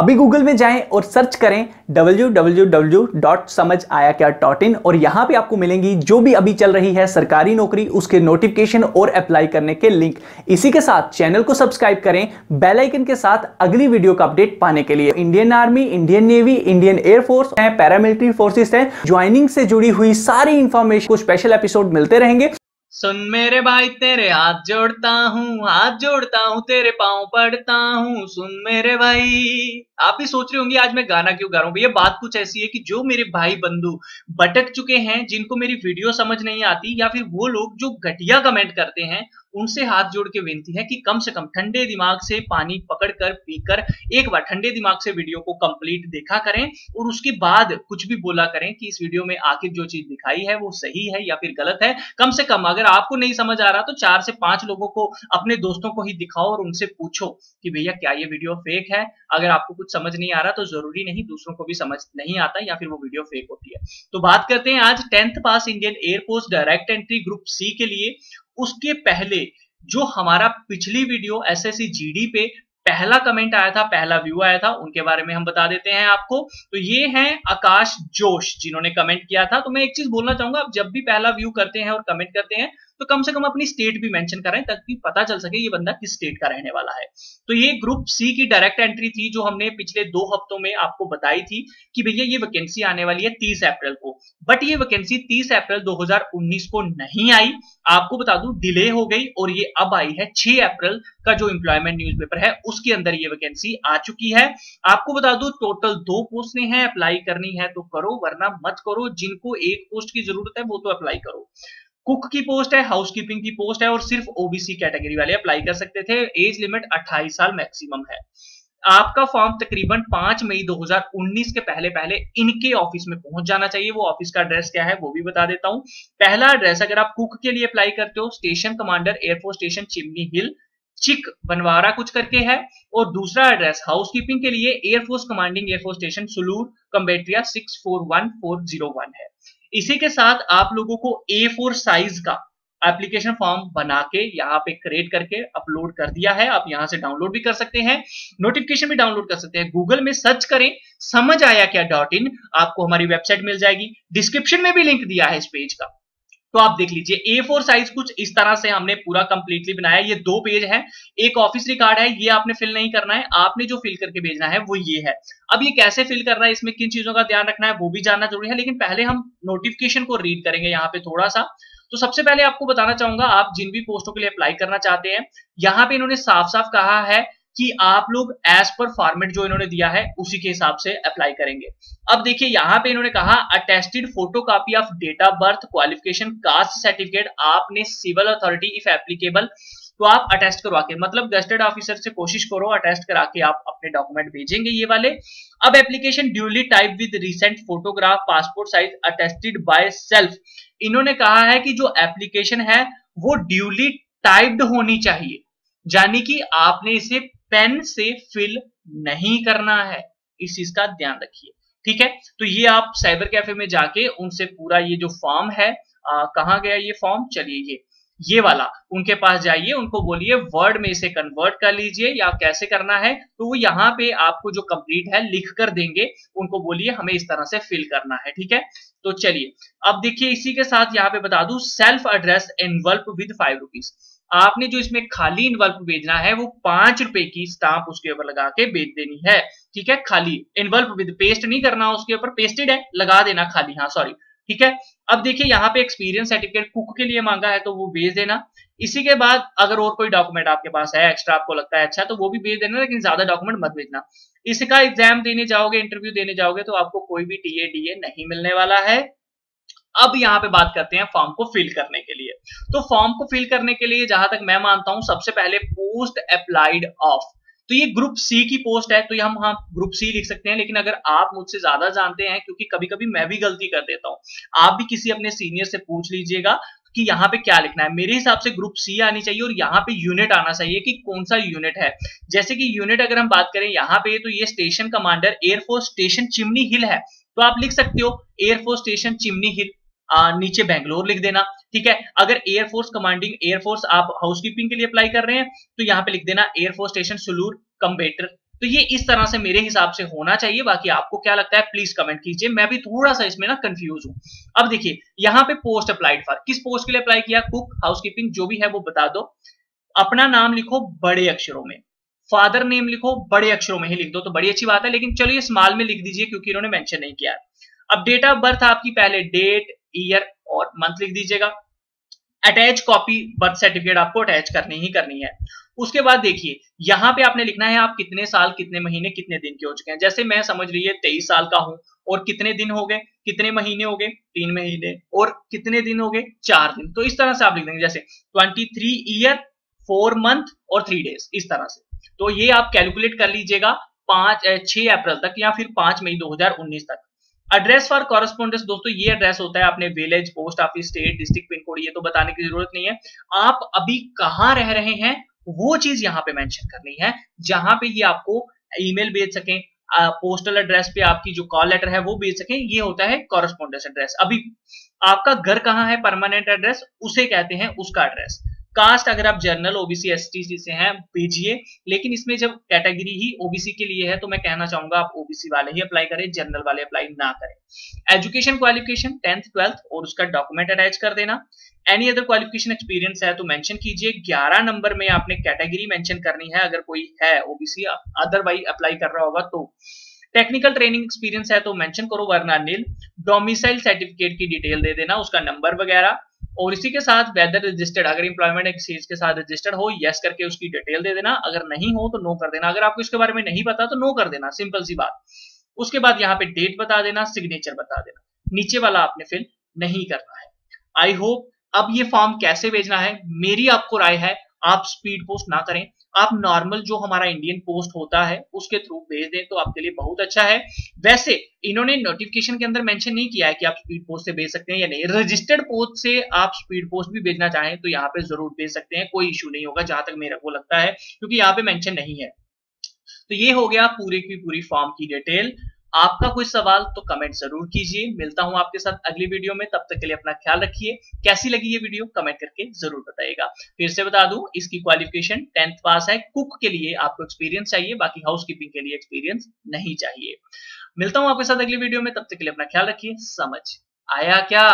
अभी गूगल में जाएं और सर्च करें www.samajhayakya.in और यहां पे आपको मिलेंगी जो भी अभी चल रही है सरकारी नौकरी, उसके नोटिफिकेशन और अप्लाई करने के लिंक। इसी के साथ चैनल को सब्सक्राइब करें बेल आइकन के साथ अगली वीडियो का अपडेट पाने के लिए। Indian army, Indian navy, Indian air force है, पैरामिलिट्री फोर्सेस है, ज्वाइनिंग से जुड़ी हुई सारी इंफॉर्मेशन को स्पेशल एपिसोड मिलते रहेंगे। सुन मेरे भाई तेरे हाथ जोड़ता हूँ तेरे पाँव पड़ता हूँ। सुन मेरे भाई, आप भी सोच रहे होंगे आज मैं गाना क्यों गा रहा हूँ। भैया बात कुछ ऐसी है कि जो मेरे भाई बंधु भटक चुके हैं, जिनको मेरी वीडियो समझ नहीं आती, या फिर वो लोग जो घटिया कमेंट करते हैं, उनसे हाथ जोड़ के विनती है कि कम से कम ठंडे दिमाग से पानी पकड़कर पीकर एक बार ठंडे दिमाग से वीडियो को कंप्लीट देखा करें और उसके बाद कुछ भी बोला करें कि इस वीडियो में आखिर जो चीज दिखाई है वो सही है या फिर गलत है। कम से कम अगर आपको नहीं समझ आ रहा तो 4 से 5 लोगों को, अपने दोस्तों को ही दिखाओ और उनसे पूछो कि भैया क्या ये वीडियो फेक है। अगर आपको कुछ समझ नहीं आ रहा तो जरूरी नहीं दूसरों को भी समझ नहीं आता या फिर वो वीडियो फेक होती है। तो बात करते हैं आज 10th pass Indian air force direct entry group C के लिए। उसके पहले जो हमारा पिछली वीडियो एसएससी जीडी पे पहला कमेंट आया था, पहला व्यू आया था, उनके बारे में हम बता देते हैं आपको। तो ये हैं आकाश जोश जिन्होंने कमेंट किया था। तो मैं एक चीज बोलना चाहूंगा, आप जब भी पहला व्यू करते हैं और कमेंट करते हैं तो कम से कम अपनी स्टेट भी मेंशन करें ताकि पता चल सके ये बंदा किस स्टेट का रहने वाला है। तो ये ग्रुप सी की डायरेक्ट एंट्री थी जो हमने पिछले 2 हफ्तों में आपको बताई थी कि भैया ये वैकेंसी आने वाली है 30 अप्रैल को। बट ये वैकेंसी 30 अप्रैल 2019 को नहीं आई, आपको बता दूं डिले हो गई और ये अब आई है 6 अप्रैल का जो एम्प्लॉयमेंट न्यूज़पेपर है उसके अंदर ये वैकेंसी आ चुकी है। आपको बता दूं टोटल 2 पोस्टें हैं, अप्लाई करनी है तो करो वरना मत करो। जिनको एक पोस्ट की जरूरत है वो तो अप्लाई करो। कुक की पोस्ट है, हाउसकीपिंग की पोस्ट है और सिर्फ ओबीसी कैटेगरी वाले अप्लाई कर सकते थे। एज लिमिट 28 साल मैक्सिमम है। आपका फॉर्म तकरीबन 5 मई 2019 के पहले पहले इनके ऑफिस में पहुंच जाना चाहिए। वो ऑफिस का एड्रेस क्या है वो भी बता देता हूं। पहला एड्रेस, अगर आप कुक के लिए अप्लाई करते हो, station commander air force station chimney hill, Chik Banavara कुछ करके है। और दूसरा एड्रेस हाउसकीपिंग के लिए air force commanding air force station Sulur Coimbatore 641401 है। इसी के साथ आप लोगों को A4 साइज का एप्लीकेशन फॉर्म बना के यहाँ पे क्रिएट करके अपलोड कर दिया है। आप यहाँ से डाउनलोड भी कर सकते हैं, नोटिफिकेशन भी डाउनलोड कर सकते हैं। गूगल में सर्च करें समझ आया क्या .in, आपको हमारी वेबसाइट मिल जाएगी। डिस्क्रिप्शन में भी लिंक दिया है इस पेज का, तो आप देख लीजिए। A4 साइज कुछ इस तरह से हमने पूरा कंप्लीटली बनाया। ये 2 पेज है, एक ऑफिस रिकॉर्ड है, ये आपने फिल नहीं करना है, आपने जो फिल करके भेजना है वो ये है। अब ये कैसे फिल करना है, इसमें किन चीजों का ध्यान रखना है वो भी जानना जरूरी है, लेकिन पहले हम नोटिफिकेशन को रीड करेंगे यहाँ पे थोड़ा सा। तो सबसे पहले आपको बताना चाहूंगा, आप जिन भी पोस्टों के लिए अप्लाई करना चाहते हैं, यहाँ पे इन्होंने साफ साफ कहा है कि आप लोग एज पर फॉर्मेट जो इन्होंने दिया है उसी के हिसाब से अप्लाई करेंगे। अब देखिए यहाँ पे इन्होंने कहा attested photocopy of date of birth, qualification, caste certificate, आपने सिविल अथॉरिटी इफ एप्लीकेबल, तो आप अटेस्ट करवा के, मतलब गजेटेड ऑफिसर से कोशिश करो अटेस्ट करा के आप अपने डॉक्यूमेंट भेजेंगे ये वाले। अब application duly type with recent photograph, passport size, attested by self. इन्होंने कहा है कि जो एप्लीकेशन है वो ड्यूली टाइप्ड होनी चाहिए, यानी कि आपने इसे पेन से फिल नहीं करना है, इस चीज का ध्यान रखिए, ठीक है। तो ये आप साइबर कैफे में जाके उनसे पूरा ये जो फॉर्म है, कहाँ गया ये फॉर्म, चलिए ये वाला, उनके पास जाइए, उनको बोलिए वर्ड में इसे कन्वर्ट कर लीजिए या कैसे करना है, तो वो यहाँ पे आपको जो कंप्लीट है लिख कर देंगे। उनको बोलिए हमें इस तरह से फिल करना है, ठीक है। तो चलिए अब देखिए, इसी के साथ यहाँ पे बता दूं, सेल्फ एड्रेस एनवल्प विद 5 रुपीज। आपने जो इसमें खाली इनवल्प भेजना है वो 5 रुपए की स्टांप उसके ऊपर लगा के भेज देनी है, ठीक है। खाली इनवल्प विद, पेस्ट नहीं करना उसके ऊपर, पेस्टेड है लगा देना खाली, हाँ सॉरी, ठीक है। अब देखिए यहाँ पे एक्सपीरियंस सर्टिफिकेट कुक के लिए मांगा है तो वो भेज देना। इसी के बाद अगर और कोई डॉक्यूमेंट आपके पास है एक्स्ट्रा, आपको लगता है अच्छा, तो वो भी भेज देना, लेकिन ज्यादा डॉक्यूमेंट मत भेजना। इसका एग्जाम देने जाओगे, इंटरव्यू देने जाओगे तो आपको कोई भी टीए डीए नहीं मिलने वाला है। अब यहाँ पे बात करते हैं फॉर्म को फिल करने के लिए। तो फॉर्म को फिल करने के लिए जहां तक मैं मानता हूं, सबसे पहले पोस्ट अप्लाइड ऑफ, तो ये ग्रुप सी की पोस्ट है तो ये हम हाँ ग्रुप सी लिख सकते हैं। लेकिन अगर आप मुझसे ज्यादा जानते हैं, क्योंकि कभी कभी मैं भी गलती कर देता हूं, आप भी किसी अपने सीनियर से पूछ लीजिएगा कि यहाँ पे क्या लिखना है। मेरे हिसाब से ग्रुप सी आनी चाहिए और यहाँ पे यूनिट आना चाहिए कि कौन सा यूनिट है। जैसे कि यूनिट अगर हम बात करें यहाँ पे, तो ये station commander air force station chimney hill है, तो आप लिख सकते हो एयरफोर्स स्टेशन चिमनी हिल, नीचे बेंगलोर लिख देना, ठीक है। अगर एयरफोर्स कमांडिंग एयरफोर्स आप हाउसकीपिंग के लिए अप्लाई कर रहे हैं तो यहाँ पे लिख देना एयरफोर्स स्टेशन सुलूर कम्बेटर तो ये इस तरह से मेरे हिसाब से होना चाहिए। बाकी आपको क्या लगता है प्लीज कमेंट कीजिए, मैं भी थोड़ा सा इसमें ना कंफ्यूज हूं। अब देखिए यहाँ पे पोस्ट अप्लाइड फॉर, किस पोस्ट के लिए अप्लाई किया, कुक, हाउसकीपिंग, जो भी है वो बता दो। अपना नाम लिखो बड़े अक्षरों में, फादर नेम लिखो बड़े अक्षरों में ही लिख दो तो बड़ी अच्छी बात है, लेकिन चलो ये स्मॉल में लिख दीजिए क्योंकि इन्होंने मेंशन नहीं किया। अब डेट ऑफ बर्थ आपकी पहले डेट, ईयर और मंथ लिख दीजिएगा। अटैच कॉपी बर्थ सर्टिफिकेट आपको अटैच करनी ही करनी है। उसके बाद देखिए यहाँ पे आपने लिखना है आप कितने साल, कितने महीने, कितने दिन के हो चुके हैं। जैसे मैं समझ लीजिए 23 साल का हूं और कितने दिन हो गए, कितने महीने हो गए, 3 महीने, और कितने दिन हो गए, 4 दिन। तो इस तरह से आप लिख देंगे, जैसे 23 ईयर 4 मंथ और 3 डेज, इस तरह से। तो ये आप कैलकुलेट कर लीजिएगा 6 अप्रैल तक या फिर 5 मई 2019 तक। एड्रेस फॉर कॉरेस्पॉन्डेंस दोस्तों ये एड्रेस होता है अपने village, post office, state, district, pin code, ये तो बताने की जरूरत नहीं है। आप अभी कहां रह रहे हैं वो चीज यहाँ पे मेंशन करनी है, जहां पे ये आपको ईमेल भेज सकें, पोस्टल एड्रेस पे आपकी जो कॉल लेटर है वो भेज सकें, ये होता है कॉरेस्पॉन्डेंस एड्रेस। अभी आपका घर कहाँ है, परमानेंट एड्रेस उसे कहते हैं उसका एड्रेस। कास्ट अगर आप जनरल, ओबीसी, एसटी से हैं भेजिए, लेकिन इसमें जब कैटेगरी ही ओबीसी के लिए है तो मैं कहना चाहूंगा आप ओबीसी वाले ही अप्लाई करें, जनरल वाले अप्लाई ना करें। एजुकेशन क्वालिफिकेशन 10th 12th और उसका डॉक्यूमेंट अटैच कर देना। एनी अदर क्वालिफिकेशन एक्सपीरियंस है तो मेंशन कीजिए। 11 नंबर में आपने कैटेगरी मेंशन करनी है अगर कोई है ओबीसी, अदरवाइज अप्लाई कर रहा होगा तो। टेक्निकल ट्रेनिंग एक्सपीरियंस है तो मेंशन करो वरना नील। डोमिसाइल सर्टिफिकेट की डिटेल दे देना, उसका नंबर वगैरह, और इसी के साथ वेदर रजिस्टर्ड, अगर इंप्लॉयमेंट एक्सचेंज के साथ रजिस्टर्ड हो यस करके उसकी डिटेल दे देना, अगर नहीं हो तो नो कर देना। अगर आपको इसके बारे में नहीं पता तो नो कर देना, सिंपल सी बात। उसके बाद यहाँ पे डेट बता देना, सिग्नेचर बता देना, नीचे वाला आपने फिल नहीं करना है। आई होप अब ये फॉर्म कैसे भेजना है मेरी आपको राय है, आप स्पीड पोस्ट ना करें, आप नॉर्मल जो हमारा इंडियन पोस्ट होता है उसके थ्रू भेज दें तो आपके लिए बहुत अच्छा है। वैसे इन्होंने नोटिफिकेशन के अंदर मेंशन नहीं किया है कि आप स्पीड पोस्ट से भेज सकते हैं या नहीं। रजिस्टर्ड पोस्ट से आप स्पीड पोस्ट भी भेजना चाहें तो यहाँ पे जरूर भेज सकते हैं, कोई इशू नहीं होगा जहां तक मेरे को लगता है, क्योंकि यहाँ पे मेंशन नहीं है। तो ये हो गया पूरी की पूरी फॉर्म की डिटेल। आपका कोई सवाल तो कमेंट जरूर कीजिए। मिलता हूं आपके साथ अगली वीडियो में, तब तक के लिए अपना ख्याल रखिए। कैसी लगी ये वीडियो कमेंट करके जरूर बताइएगा। फिर से बता दूं इसकी क्वालिफिकेशन 10th पास है। कुक के लिए आपको एक्सपीरियंस चाहिए, बाकी हाउसकीपिंग के लिए एक्सपीरियंस नहीं चाहिए। मिलता हूं आपके साथ अगली वीडियो में, तब तक के लिए अपना ख्याल रखिए। समझ आया क्या?